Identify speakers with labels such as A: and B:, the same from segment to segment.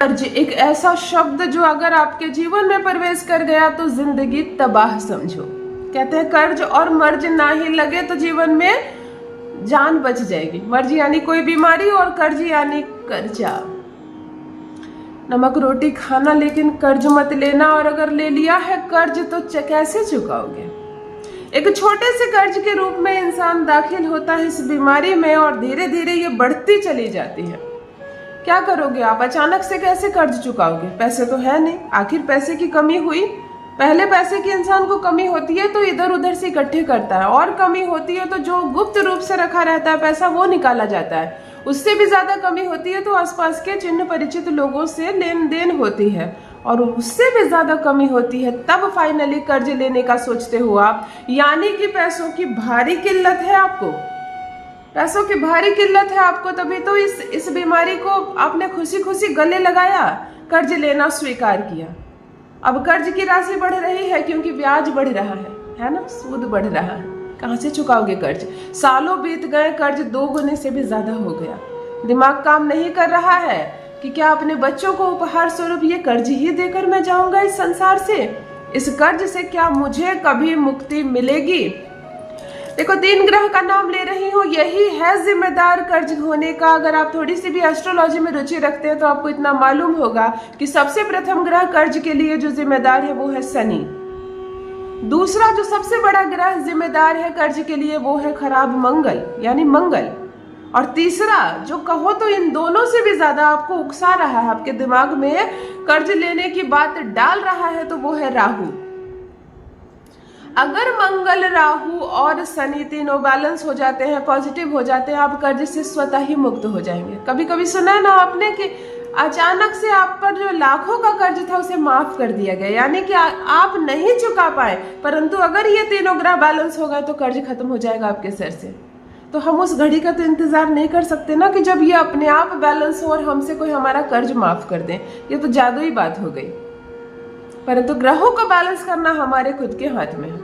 A: कर्ज एक ऐसा शब्द जो अगर आपके जीवन में प्रवेश कर गया तो जिंदगी तबाह समझो। कहते हैं कर्ज और मर्ज ना ही लगे तो जीवन में जान बच जाएगी। मर्ज यानी कोई बीमारी और कर्ज यानी कर्जा। नमक रोटी खाना लेकिन कर्ज मत लेना, और अगर ले लिया है कर्ज तो कैसे चुकाओगे। एक छोटे से कर्ज के रूप में इंसान दाखिल होता है इस बीमारी में और धीरे धीरे ये बढ़ती चली जाती है। क्या करोगे आप? अचानक से कैसे कर्ज चुकाओगे? पैसे तो है नहीं, आखिर पैसे की कमी हुई। पहले पैसे की इंसान को कमी होती है तो इधर उधर से इकट्ठे करता है, और कमी होती है तो जो गुप्त रूप से रखा रहता है पैसा वो निकाला जाता है। उससे भी ज्यादा कमी होती है तो आसपास के चिन्ह परिचित लोगों से लेन देन होती है, और उससे भी ज्यादा कमी होती है तब फाइनली कर्ज लेने का सोचते हो आप। यानी कि पैसों की भारी किल्लत है आपको, पैसों की भारी किल्लत है आपको, तभी तो इस बीमारी को आपने खुशी खुशी गले लगाया, कर्ज लेना स्वीकार किया। अब कर्ज की राशि बढ़ रही है क्योंकि ब्याज बढ़ रहा है ना, सूद बढ़ रहा है। कहां से चुकाओगे कर्ज? सालों बीत गए, कर्ज 2 गुने से भी ज्यादा हो गया। दिमाग काम नहीं कर रहा है कि क्या अपने बच्चों को उपहार स्वरूप ये कर्ज ही देकर मैं जाऊंगा इस संसार से? इस कर्ज से क्या मुझे कभी मुक्ति मिलेगी? देखो 3 ग्रह का नाम ले रही हूँ, यही है जिम्मेदार कर्ज होने का। अगर आप थोड़ी सी भी एस्ट्रोलॉजी में रुचि रखते हैं तो आपको इतना मालूम होगा कि सबसे प्रथम ग्रह कर्ज के लिए जो जिम्मेदार है वो है शनि। दूसरा जो सबसे बड़ा ग्रह जिम्मेदार है कर्ज के लिए वो है खराब मंगल यानी मंगल। और तीसरा जो कहो तो इन दोनों से भी ज्यादा आपको उकसा रहा है, आपके दिमाग में कर्ज लेने की बात डाल रहा है, तो वो है राहु। अगर मंगल, राहु और शनि तीनों बैलेंस हो जाते हैं, पॉजिटिव हो जाते हैं, आप कर्ज से स्वतः ही मुक्त हो जाएंगे। कभी कभी सुना है ना आपने कि अचानक से आप पर जो लाखों का कर्ज था उसे माफ कर दिया गया, यानी कि आप नहीं चुका पाए, परंतु अगर ये तीनों ग्रह बैलेंस हो गए तो कर्ज खत्म हो जाएगा आपके सर से। तो हम उस घड़ी का तो इंतजार नहीं कर सकते ना कि जब ये अपने आप बैलेंस हो और हमसे कोई हमारा कर्ज माफ कर दे। ये तो जादुई बात हो गई। परंतु ग्रहों को बैलेंस करना हमारे खुद के हाथ में है।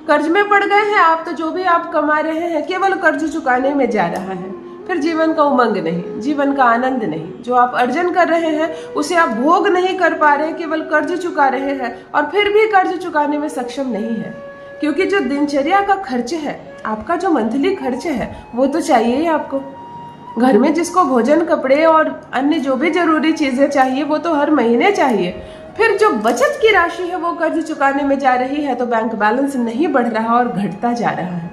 A: कर्ज में पड़ गए हैं आप तो जो भी आप कमा रहे हैं केवल कर्ज चुकाने में जा रहा है, फिर जीवन का उमंग नहीं, जीवन का आनंद नहीं। जो आप अर्जन कर रहे हैं उसे आप भोग नहीं कर पा रहे, केवल कर्ज चुका रहे हैं, और फिर भी कर्ज चुकाने में सक्षम नहीं है। क्योंकि जो दिनचर्या का खर्च है, आपका जो मंथली खर्च है, वो तो चाहिए ही आपको। घर में जिसको भोजन, कपड़े और अन्य जो भी जरूरी चीजें चाहिए वो तो हर महीने चाहिए। फिर जो बचत की राशि है वो कर्ज चुकाने में जा रही है तो बैंक बैलेंस नहीं बढ़ रहा और घटता जा रहा है।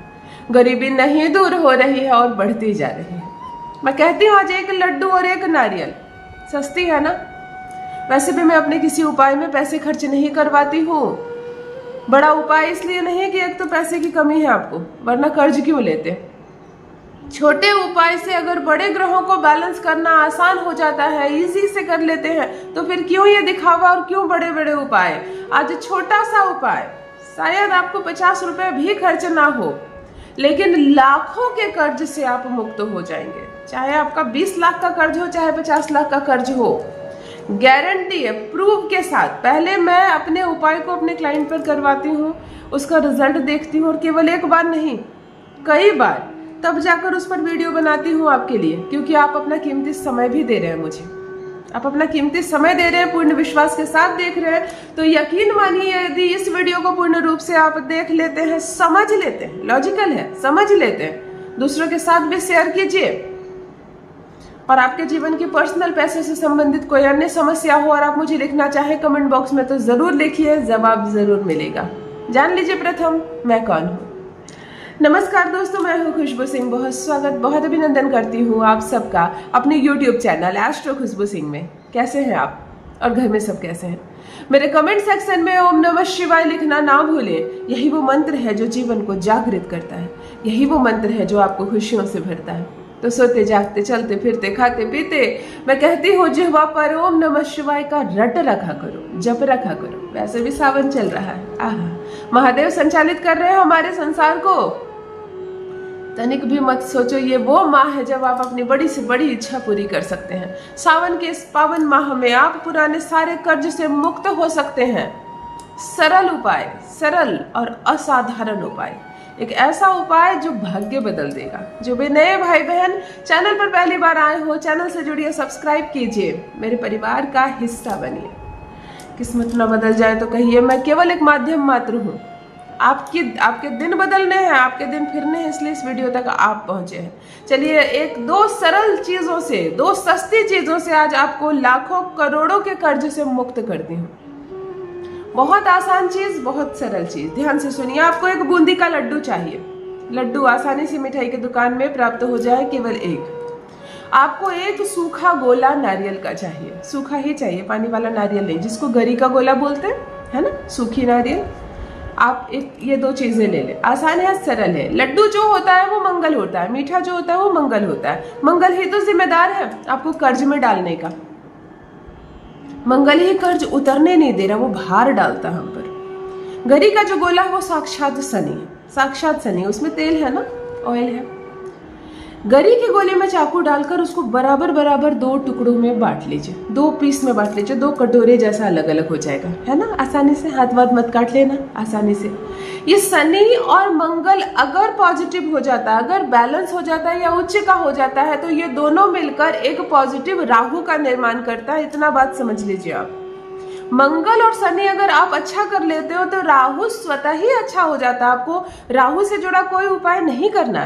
A: गरीबी नहीं दूर हो रही है और बढ़ती जा रही है। मैं कहती हूँ आज एक लड्डू और एक नारियल सस्ती है ना। वैसे भी मैं अपने किसी उपाय में पैसे खर्च नहीं करवाती हूँ। बड़ा उपाय इसलिए नहीं कि एक तो पैसे की कमी है आपको, वरना कर्ज क्यों लेते। छोटे उपाय से अगर बड़े ग्रहों को बैलेंस करना आसान हो जाता है, इजी से कर लेते हैं, तो फिर क्यों ये दिखावा और क्यों बड़े बड़े उपाय। आज छोटा सा उपाय, शायद आपको 50 रुपए भी खर्च ना हो, लेकिन लाखों के कर्ज से आप मुक्त हो जाएंगे। चाहे आपका 20 लाख का कर्ज हो, चाहे 50 लाख का कर्ज हो, गारंटी है, प्रूफ के साथ। पहले मैं अपने उपाय को अपने क्लाइंट पर करवाती हूँ, उसका रिजल्ट देखती हूँ, और केवल एक बार नहीं कई बार, तब जाकर उस पर वीडियो बनाती हूँ आपके लिए। क्योंकि आप अपना कीमती समय भी दे रहे हैं मुझे, आप अपना कीमती समय दे रहे हैं, पूर्ण विश्वास के साथ देख रहे हैं, तो यकीन मानिए यदि इस वीडियो को पूर्ण रूप से आप देख लेते हैं, समझ लेते हैं, लॉजिकल है, समझ लेते हैं, दूसरों के साथ भी शेयर कीजिए, और आपके जीवन की पर्सनल पैसे से संबंधित कोई अन्य समस्या हो और आप मुझे लिखना चाहे कमेंट बॉक्स में, तो जरूर लिखिए, जवाब जरूर मिलेगा। जान लीजिए प्रथम मैं कौन हूँ। नमस्कार दोस्तों, मैं हूँ खुशबू सिंह। बहुत स्वागत, बहुत अभिनंदन करती हूँ आप सबका अपने YouTube चैनल एस्ट्रो खुशबू सिंह में। कैसे हैं आप और घर में सब कैसे हैं? मेरे कमेंट सेक्शन में ओम नमः शिवाय लिखना ना भूलें। यही वो मंत्र है जो जीवन को जागृत करता है, यही वो मंत्र है जो आपको खुशियों से भरता है। तो सोते जागते, चलते फिरते, खाते पीते, मैं कहती हूँ जिह्वा पर ओम नमः शिवाय का रट रखा करो, जप रखा करो। वैसे भी सावन चल रहा है, आहा, महादेव संचालित कर रहे हैं हमारे संसार को। तनिक भी मत सोचो ये वो माह है जब आप अपनी बड़ी से बड़ी इच्छा पूरी कर सकते हैं। सावन के इस पावन माह में आप पुराने सारे कर्ज से मुक्त हो सकते हैं। सरल उपाय, सरल और असाधारण उपाय, एक ऐसा उपाय जो भाग्य बदल देगा। जो भी नए भाई बहन चैनल पर पहली बार आए हो, चैनल से जुड़िए, सब्सक्राइब कीजिए, मेरे परिवार का हिस्सा बनिए। किस्मत ना बदल जाए तो कहिए, मैं केवल एक माध्यम मात्र हूँ। आपके दिन बदलने हैं, आपके दिन फिरने हैं, इसलिए इस वीडियो तक आप पहुंचे हैं। चलिए दो सरल चीजों से, दो सस्ती चीजों से आज आपको लाखों करोड़ों के कर्ज से मुक्त करती हूँ। बहुत आसान चीज, बहुत सरल चीज, ध्यान से सुनिए। आपको एक बूंदी का लड्डू चाहिए। लड्डू आसानी से मिठाई की दुकान में प्राप्त हो जाए, केवल एक। आपको एक सूखा गोला नारियल का चाहिए, सूखा ही चाहिए, पानी वाला नारियल नहीं, जिसको गरी का गोला बोलते हैं, है ना, सूखी नारियल। आप ये दो चीजें ले लें, आसान है, सरल है। लड्डू जो होता है वो मंगल होता है, मीठा जो होता है वो मंगल होता है। मंगल ही तो जिम्मेदार है आपको कर्ज में डालने का। मंगल ही कर्ज उतरने नहीं दे रहा, वो भार डालता हम पर। गरी का जो गोला है वो साक्षात शनि है, साक्षात शनि। उसमें तेल है ना, ऑयल है। गरी के गोले में चाकू डालकर उसको बराबर बराबर दो टुकड़ों में बांट लीजिए, दो पीस में बांट लीजिए, दो कटोरे जैसा अलग अलग हो जाएगा, है ना, आसानी से। हाथ वाथ मत काट लेना, आसानी से। ये शनि और मंगल अगर पॉजिटिव हो जाता है, अगर बैलेंस हो जाता है या उच्च का हो जाता है, तो ये दोनों मिलकर एक पॉजिटिव राहु का निर्माण करता है। इतना बात समझ लीजिए आप। मंगल और शनि अगर आप अच्छा कर लेते हो तो राहु स्वतः ही अच्छा हो जाता है। आपको राहु से जुड़ा कोई उपाय नहीं करना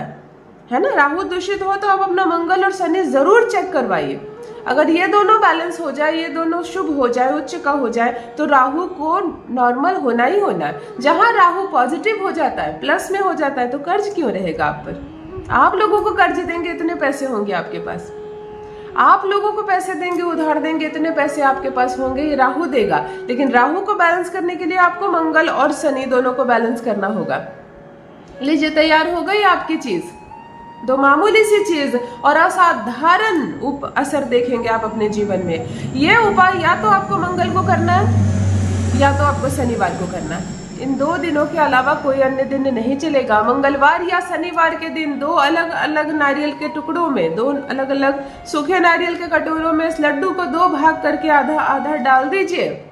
A: है ना। राहु दूषित हो तो आप अपना मंगल और शनि जरूर चेक करवाइए। अगर ये दोनों बैलेंस हो जाए, ये दोनों शुभ हो जाए, उच्च का हो जाए, तो राहु को नॉर्मल होना ही होना है। जहां राहु पॉजिटिव हो जाता है, प्लस में हो जाता है, तो कर्ज क्यों रहेगा आप पर। आप लोगों को कर्ज देंगे, इतने पैसे होंगे आपके पास। आप लोगों को पैसे देंगे, उधार देंगे, इतने पैसे आपके पास होंगे, ये राहु देगा। लेकिन राहु को बैलेंस करने के लिए आपको मंगल और शनि दोनों को बैलेंस करना होगा। लीजिए, तैयार हो गई आपकी चीज। दो मामूली सी चीज और असाधारण असर देखेंगे आप अपने जीवन में। ये उपाय या तो आपको मंगल को करना है या तो आपको शनिवार को करना है। इन दो दिनों के अलावा कोई अन्य दिन नहीं चलेगा। मंगलवार या शनिवार के दिन दो अलग अलग नारियल के टुकड़ों में, दो अलग अलग सूखे नारियल के कटोरों में इस लड्डू को दो भाग करके आधा आधा डाल दीजिए।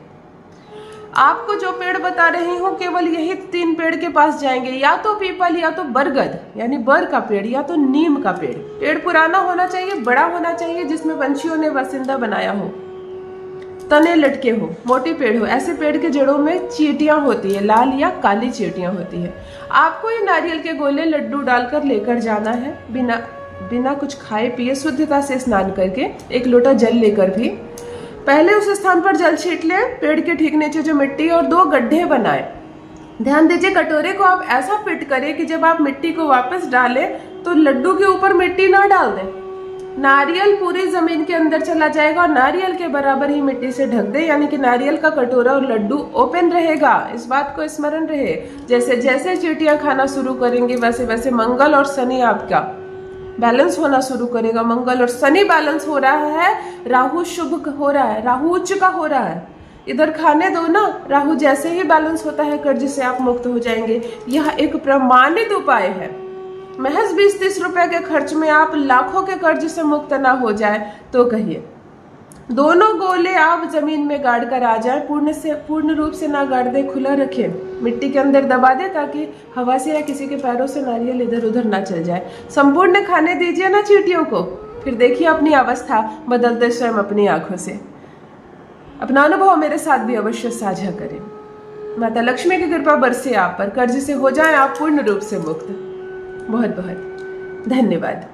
A: आपको जो पेड़ बता रही हूँ, केवल यही 3 पेड़ के पास जाएंगे, या तो पीपल, या तो बरगद यानी बर का पेड़, या तो नीम का पेड़। पेड़ पुराना होना चाहिए, बड़ा होना चाहिए, जिसमें पंछियों ने बासिंदा बनाया हो, तने लटके हो, मोटी पेड़ हो। ऐसे पेड़ के जड़ों में चींटियां होती है, लाल या काली चींटियां होती है। आपको ये नारियल के गोले लड्डू डालकर लेकर जाना है, बिना कुछ खाए पिए, शुद्धता से स्नान करके, एक लोटा जल लेकर भी। पहले उस स्थान पर जल छीट ले, पेड़ के ठीक नीचे जो मिट्टी, और 2 गड्ढे बनाए। ध्यान दीजिए, कटोरे को आप ऐसा फिट करें कि जब आप मिट्टी को वापस डालें तो लड्डू के ऊपर मिट्टी ना डाल दें। नारियल पूरी जमीन के अंदर चला जाएगा और नारियल के बराबर ही मिट्टी से ढक दे, यानी कि नारियल का कटोरा और लड्डू ओपन रहेगा। इस बात को स्मरण रहे। जैसे जैसे चींटियां खाना शुरू करेंगे, वैसे वैसे मंगल और शनि आपका बैलेंस होना शुरू करेगा। मंगल और शनि बैलेंस हो रहा है, राहु शुभ हो रहा है, राहु उच्च का हो रहा है। इधर खाने दो ना, राहु जैसे ही बैलेंस होता है, कर्ज से आप मुक्त हो जाएंगे। यह एक प्रमाणित उपाय है। महज 20-30 रुपए के खर्च में आप लाखों के कर्ज से मुक्त ना हो जाए तो कहिए। दोनों गोले आप जमीन में गाड़ कर आ जाए, पूर्ण रूप से ना गाड़ दे, खुला रखे, मिट्टी के अंदर दबा दे, ताकि हवा से या किसी के पैरों से नारियल इधर उधर ना चल जाए। संपूर्ण खाने दीजिए ना चींटियों को, फिर देखिए अपनी अवस्था बदलते स्वयं अपनी आंखों से। अपना अनुभव मेरे साथ भी अवश्य साझा करें। माता लक्ष्मी की कृपा बरसे आप पर, कर्ज से हो जाए आप पूर्ण रूप से मुक्त। बहुत बहुत धन्यवाद।